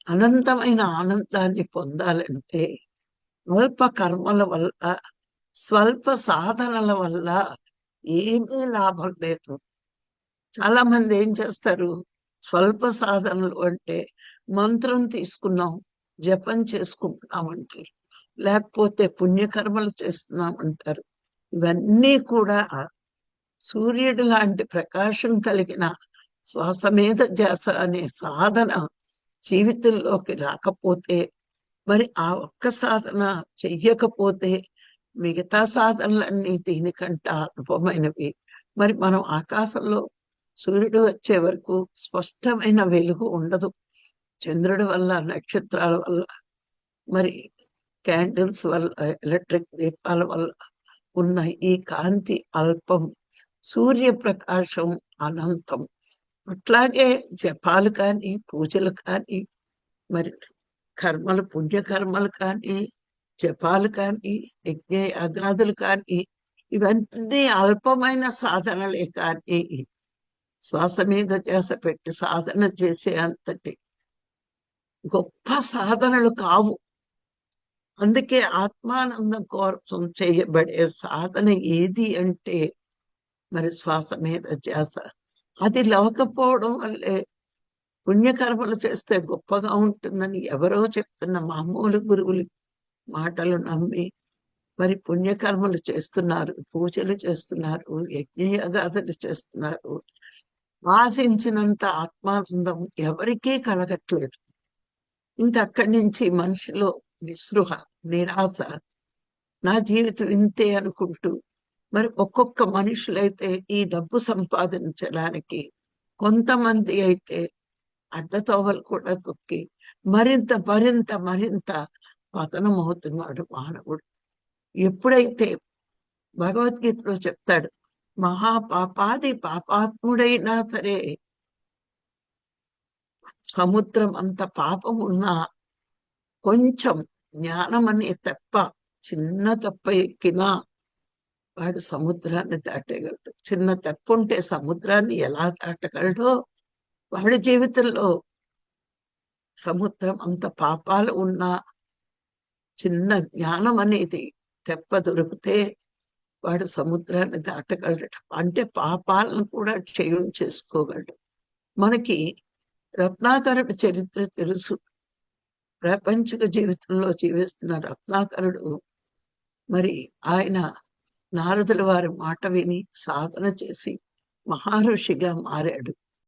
అనంతమైన ఆనందాన్ని పొందాలంటే అల్ప కర్మల వల్ల, స్వల్ప సాధనల వల్ల ఏమీ లాభం లేదు. చాలా మంది ఏం చేస్తారు, స్వల్ప సాధనలు అంటే మంత్రం తీసుకున్నాం, జపం చేసుకుంటున్నామంటారు, లేకపోతే పుణ్యకర్మలు చేస్తున్నామంటారు. ఇవన్నీ కూడా సూర్యుడు లాంటి ప్రకాశం కలిగిన శ్వాస మీద ధ్యాస అనే సాధన జీవితంలోకి రాకపోతే, మరి ఆ ఒక్క సాధన చెయ్యకపోతే మిగతా సాధనలన్నీ దీనికంటే అల్పమైనవి. మరి మనం ఆకాశంలో సూర్యుడు వచ్చే వరకు స్పష్టమైన వెలుగు ఉండదు. చంద్రుడి వల్ల, నక్షత్రాల వల్ల, మరి క్యాండిల్స్ వల్ల, ఎలక్ట్రిక్ దీపాల వల్ల ఉన్న ఈ కాంతి అల్పం, సూర్యప్రకాశం అనంతం. అట్లాగే జపాలు కానీ, పూజలు కానీ, మరి కర్మలు, పుణ్యకర్మలు కానీ, జపాలు కానీ, యజ్ఞ యాగాదులు కానీ, ఇవన్నీ అల్పమైన సాధనలే కానీ శ్వాస మీద ధ్యాస పెట్టి సాధన చేసే అంతటి గొప్ప సాధనలు కావు. అందుకే ఆత్మానందం కోసం చేయబడే సాధన ఏది అంటే మరి శ్వాస మీద ధ్యాస. అది లేకపోవడం వల్లే పుణ్యకర్మలు చేస్తే గొప్పగా ఉంటుందని ఎవరో చెప్తున్న మామూలు గురువులు మాటలు నమ్మి మరి పుణ్యకర్మలు చేస్తున్నారు, పూజలు చేస్తున్నారు, యజ్ఞయాగాదులు చేస్తున్నారు. ఆశించినంత ఆత్మానందం ఎవరికీ కలగట్లేదు. ఇంకక్కడి నుంచి మనిషిలో నిస్పృహ, నిరాశ, నా జీవితం ఇంతే అనుకుంటూ, మరి ఒక్కొక్క మనుషులైతే ఈ డబ్బు సంపాదించడానికి, కొంతమంది అయితే అడ్డతోవలు కూడా తొక్కి మరింత మరింత మరింత పతనం అవుతున్నాడు మానవుడు. ఎప్పుడైతే భగవద్గీతలో చెప్తాడు, మహాపాపాది పాపాత్ముడైనా సరే సముద్రం అంత పాపం ఉన్నా కొంచెం జ్ఞానం అనే తెప్ప, చిన్న తెప్ప ఎక్కినా వాడు సముద్రాన్ని దాటగలడు. చిన్న తెప్ప ఉంటే సముద్రాన్ని ఎలా దాటగలడో వాడి జీవితంలో సముద్రం అంత పాపాలు ఉన్నా చిన్న జ్ఞానం అనేది తెప్ప దొరికితే వాడు సముద్రాన్ని దాటగలడు. అంటే పాపాలను కూడా క్షయం చేసుకోగలడు. మనకి రత్నాకరుడి చరిత్ర తెలుసు. ప్రాపంచిక జీవితంలో జీవిస్తున్న రత్నాకరుడు మరి ఆయన నారదుల వారి మాట విని సాధన చేసి మహర్షిగా మారాడు.